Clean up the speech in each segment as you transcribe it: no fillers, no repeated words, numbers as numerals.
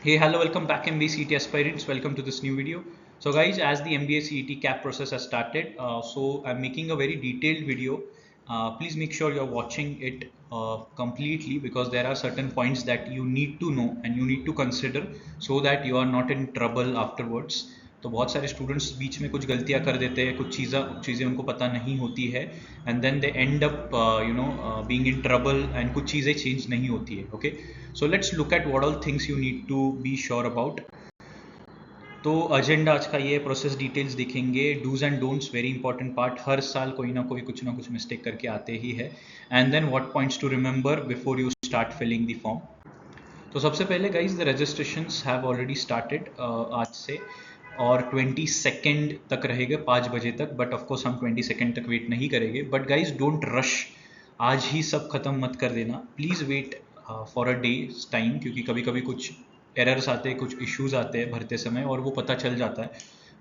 Hey, hello, welcome back MBA CET aspirants. Welcome to this new video. So guys, as the MBA CET CAP process has started, so I'm making a very detailed video. Please make sure you're watching it completely because there are certain points that you need to know and you need to consider so that you are not in trouble afterwards. तो बहुत सारे students बीच में कुछ गलतियां कर देते हैं, कुछ चीज़ें उनको पता नहीं होती है and then they end up being in trouble and कुछ चीज़ें चेंज नहीं होती है. Okay, so let's look at what all things you need to be sure about. तो एजेंडा आज का ये प्रोसेस डिटेल्स दिखेंगे, dos and don'ts, very important part. हर साल कोई ना कुछ मिस्टेक करके आते ही है. And then what points to remember before you start filling the form. तो सबसे पहले guys the registrations have already started आज से और 22 तक रहेगा 5 बजे तक. बट ऑफकोर्स हम 22 तक वेट नहीं करेंगे. बट गाइज डोंट रश, आज ही सब खत्म मत कर देना. Please wait for a day time, क्योंकि कभी कभी कुछ एरर्स आते हैं, कुछ इश्यूज आते हैं भरते समय और वो पता चल जाता है.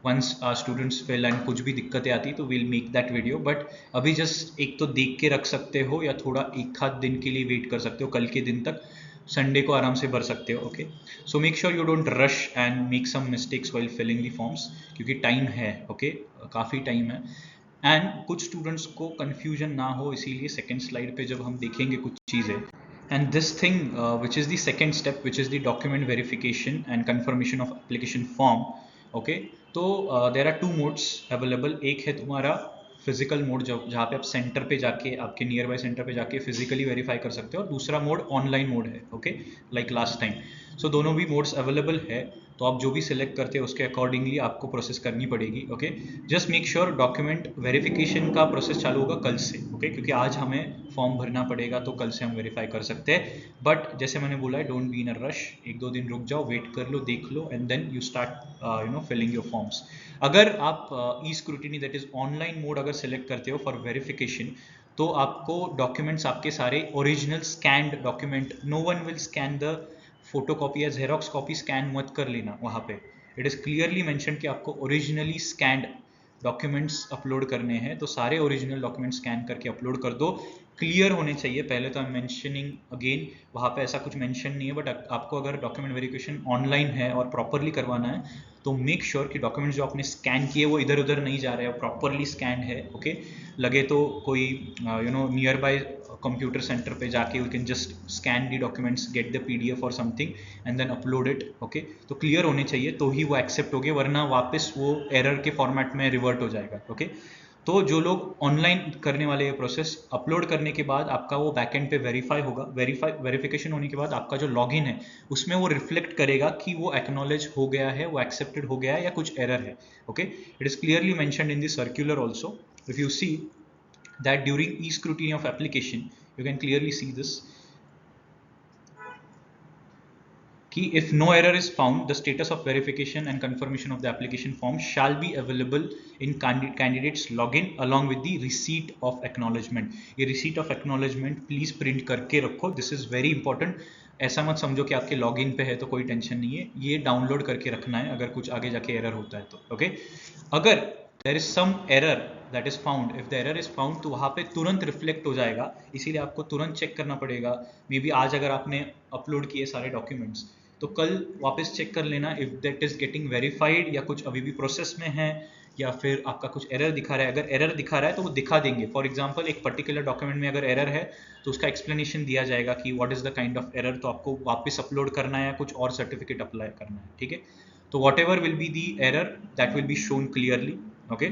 वंस स्टूडेंट्स फेल एंड कुछ भी दिक्कतें आती तो will make that video. But अभी जस्ट एक तो देख के रख सकते हो या थोड़ा एक आध दिन के लिए वेट कर सकते हो, कल के दिन तक संडे को आराम से भर सकते हो. Okay, so make sure you don't rush and make some mistakes while filling the forms, क्योंकि टाइम है. ओके, काफ़ी टाइम है. एंड कुछ स्टूडेंट्स को कन्फ्यूजन ना हो, इसीलिए सेकेंड स्लाइड पे जब हम देखेंगे कुछ चीज़ें, and this thing which is the second step, which is the document verification and confirmation of application form. Okay, तो there are two modes available. एक है तुम्हारा फिजिकल मोड, जहाँ पे आप सेंटर पे जाके, आपके नियर बाय सेंटर पे जाके फिजिकली वेरीफाई कर सकते हो, और दूसरा मोड ऑनलाइन मोड है. Okay, like last time. So दोनों भी मोड्स अवेलेबल है, तो आप जो भी सिलेक्ट करते हैं उसके अकॉर्डिंगली आपको प्रोसेस करनी पड़ेगी. Okay, just make sure document verification का प्रोसेस चालू होगा कल से. ओके, क्योंकि आज हमें फॉर्म भरना पड़ेगा तो कल से हम वेरीफाई कर सकते हैं. बट जैसे मैंने बोला है, don't be in a rush. एक दो दिन रुक जाओ, वेट कर लो, देख लो, and then you start filling your forms. अगर आप E scrutiny, that is online mode, अगर सेलेक्ट करते हो फॉर वेरिफिकेशन, तो आपको डॉक्यूमेंट्स आपके सारे original scanned document, no one will scan the photo copy या जेरोक्स कॉपी स्कैन मत कर लेना. वहाँ पे इट इज़ क्लियरली मेंशन कि आपको ओरिजिनली स्कैन्ड डॉक्यूमेंट्स अपलोड करने हैं, तो सारे ओरिजिनल डॉक्यूमेंट्स स्कैन करके अपलोड कर दो. क्लियर होने चाहिए. पहले तो आई एम मेंशनिंग अगेन, वहाँ पे ऐसा कुछ मेंशन नहीं है, बट आपको अगर डॉक्यूमेंट वेरिफिकेशन ऑनलाइन है और प्रॉपरली करवाना है, तो मेक श्योर कि डॉक्यूमेंट्स जो आपने स्कैन किए वो इधर उधर नहीं जा रहे हैं, प्रॉपरली स्कैन है. ओके, लगे तो कोई नियर बाय कंप्यूटर सेंटर पे जाके you can just scan the documents, get the PDF और something and then upload it. Okay, तो क्लियर होने चाहिए तो ही वो एक्सेप्ट होगे, वरना वापस वो एरर के फॉर्मेट में रिवर्ट हो जाएगा. ओके, तो जो लोग ऑनलाइन करने वाले ये प्रोसेस, अपलोड करने के बाद आपका वो बैकएंड पे वेरीफाई होगा. वेरिफिकेशन होने के बाद आपका जो लॉगिन है उसमें वो रिफ्लेक्ट करेगा कि वो एक्नॉलेज हो गया है, वो एक्सेप्टेड हो गया है या कुछ एरर है. Okay, it is clearly mentioned in the circular also. If you see that during e-scrutiny of application, you can clearly see this कि if no error is found, the status of verification and confirmation of the application form shall be available in candidates login along with the receipt of acknowledgement. ये receipt of acknowledgement please print करके रखो. This is very important. ऐसा मत समझो कि आपके login पे है तो कोई टेंशन नहीं है, ये डाउनलोड करके रखना है अगर कुछ आगे जाके एरर होता है तो. ओके, अगर there is some error that is found, if the error is found, तो वहाँ पे तुरंत रिफ्लेक्ट हो जाएगा. इसीलिए आपको तुरंत चेक करना पड़ेगा. मे बी आज अगर आपने अपलोड किए सारे डॉक्यूमेंट्स, तो कल वापस चेक कर लेना if that is getting verified या कुछ अभी भी प्रोसेस में है, या फिर आपका कुछ एरर दिखा रहा है. अगर एरर दिखा रहा है तो वो दिखा देंगे. फॉर एग्जांपल, एक पर्टिकुलर डॉक्यूमेंट में अगर एरर है तो उसका एक्सप्लेनेशन दिया जाएगा कि what is the kind of error, तो आपको वापस अपलोड करना है या कुछ और सर्टिफिकेट अप्लाई करना है. ठीक है, तो what ever will be the error that will be shown clearly. Okay,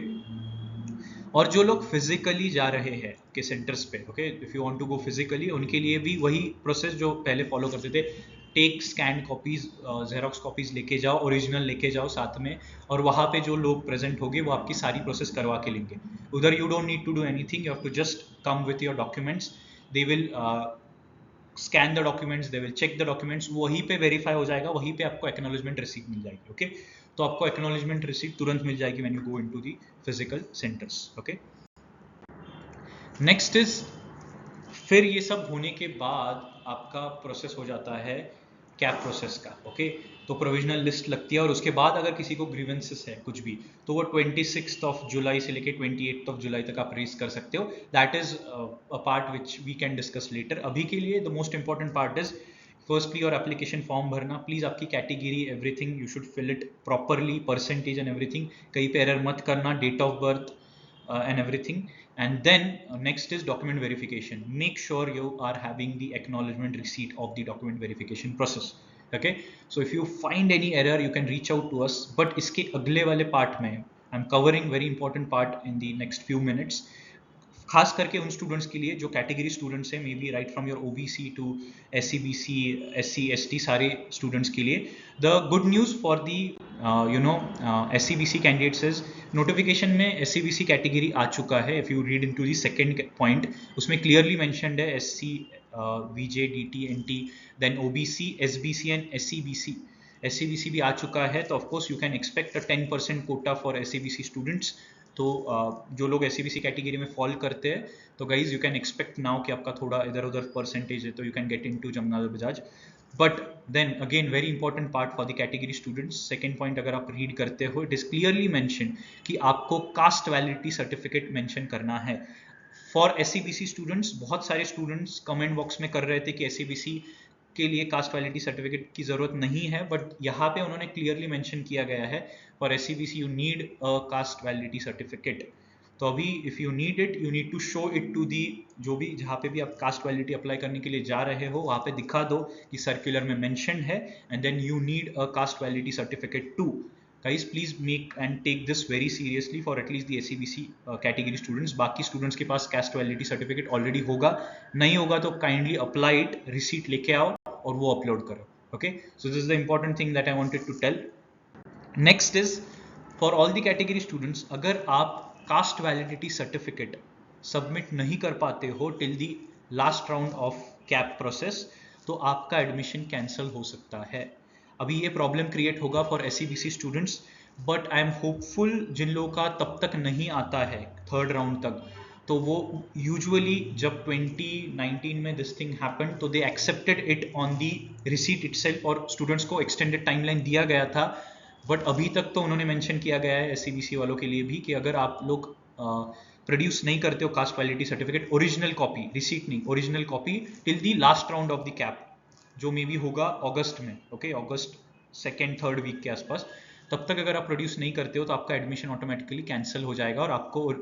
और जो लोग फिजिकली जा रहे हैं के सेंटर्स पे, okay, if you want to go physically, उनके लिए भी वही प्रोसेस जो पहले फॉलो करते थे. Take scan copies, xerox copies लेके जाओ, ओरिजिनल लेके जाओ साथ में, और वहाँ पे जो लोग प्रेजेंट होंगे वो आपकी सारी प्रोसेस करवा के लेंगे. उधर you don't need to do anything, you have to just come with your documents. They will scan the documents, they will check the documents, वहीं पे वेरीफाई हो जाएगा, वहीं पे आपको एक्नॉलेजमेंट रिसीट मिल जाएगी. ओके, तो आपको एक्नॉलेजमेंट रिसीट तुरंत मिल जाएगी when you go into the physical centres. Okay, next is, फिर ये सब होने के बाद आपका प्रोसेस हो जाता है कैप प्रोसेस का. ओके, तो प्रोविजनल लिस्ट लगती है और उसके बाद अगर किसी को ग्रीवेंसेस है कुछ भी, तो वो 26 जुलाई से लेके 28 जुलाई तक आप रेज कर सकते हो. That is a part which we can discuss later. अभी के लिए the most important part is firstly और एप्लीकेशन फॉर्म भरना, प्लीज आपकी category everything you should fill it properly, percentage and everything, कहीं पे एरर मत करना, date of birth and everything. And then next is document verification. Make sure you are having the acknowledgement receipt of the document verification process. Okay, so if you find any error you can reach out to us, but iske agle wale part mein I'm covering very important part in the next few minutes, खास करके उन students के लिए जो category students हैं, may be right from your OBC to SCBC, SC, ST, सारे students के लिए the good news for the SCBC candidates is notification में SCBC कैटेगरी आ चुका है. If you read into the second point, उसमें clearly mentioned है SC, VJ, DT, NT, then OBC, SBC and SCBC. SCBC भी आ चुका है, तो of course you can expect a 10% quota for SCBC students. तो जो लोग SCBC कैटेगरी में फॉल करते हैं, तो guys you can expect now कि आपका थोड़ा इधर उधर परसेंटेज है, तो you can get into Jamnalal Bajaj. But then again very important part for the category students, second point अगर आप रीड करते हो, इट इज क्लियरली मेंशन कि आपको कास्ट वैलिडिटी सर्टिफिकेट मेंशन करना है फॉर SCBC स्टूडेंट्स. बहुत सारे स्टूडेंट्स कमेंट बॉक्स में कर रहे थे कि SCBC के लिए कास्ट वैलिडिटी सर्टिफिकेट की जरूरत नहीं है, बट यहाँ पे उन्होंने क्लियरली मेंशन किया गया है for SCBC you need a caste validity certificate. तो अभी if you need it, you need to show it to the, जो भी जहाँ पे भी आप कास्ट वैलिडिटी अप्लाई करने के लिए जा रहे हो वहाँ पे दिखा दो कि सर्कुलर में मेंशन है, and then you need a caste validity certificate too. Guys, please make and take this very seriously for at least the SCBC category students. बाकी students के पास caste validity certificate already होगा, नहीं होगा तो kindly apply it, receipt लेके आओ और वो upload करो. Okay, so this is the important thing that I wanted to tell. Next is for all the category students, अगर आप caste validity certificate submit नहीं कर पाते हो till the last round of CAP process, तो आपका admission cancel हो सकता है. अभी ये प्रॉब्लम क्रिएट होगा for SCBC students, but I am hopeful जिन लोगों का तब तक नहीं आता है थर्ड राउंड तक, तो वो यूजुअली जब 2019 में दिस थिंग हैपन, तो they accepted it on the receipt itself, और स्टूडेंट्स को एक्सटेंडेड टाइमलाइन दिया गया था. बट अभी तक तो उन्होंने मेंशन किया गया है SCBC वालों के लिए भी कि अगर आप लोग प्रोड्यूस नहीं करते हो caste validity certificate, original copy, receipt नहीं, original copy till the last round of the CAP, जो मे बी होगा अगस्त में. ओके, अगस्त सेकेंड थर्ड वीक के आसपास, तब तक अगर आप प्रोड्यूस नहीं करते हो तो आपका एडमिशन ऑटोमेटिकली कैंसिल हो जाएगा और आपको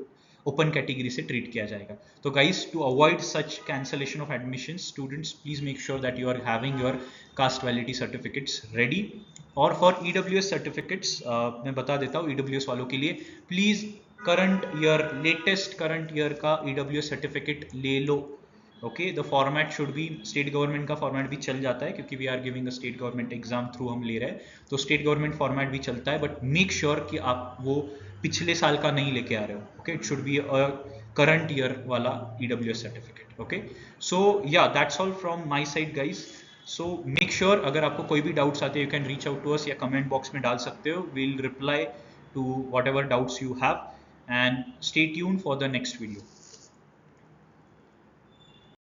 ओपन कैटेगरी से ट्रीट किया जाएगा. तो guys, to avoid such cancellation of admission, students please make sure that you are having your caste validity certificates ready. और फॉर EWS सर्टिफिकेट्स मैं बता देता हूँ, EWS वालों के लिए please current year, latest current year का EWS सर्टिफिकेट ले लो. Okay, the format should be, state government का फॉर्मेट भी चल जाता है क्योंकि we are giving a state government exam through हम ले रहे हैं, तो स्टेट गवर्नमेंट फॉर्मेट भी चलता है, बट मेक श्योर कि आप वो पिछले साल का नहीं लेके आ रहे हो. Okay, it should be a current year वाला EWS certificate. Okay, so yeah that's all from my side guys. So make sure अगर आपको कोई भी डाउट्स आते हैं you can reach out to us, या कमेंट बॉक्स में डाल सकते हो. We will reply to whatever doubts you have, and stay tuned for the next video.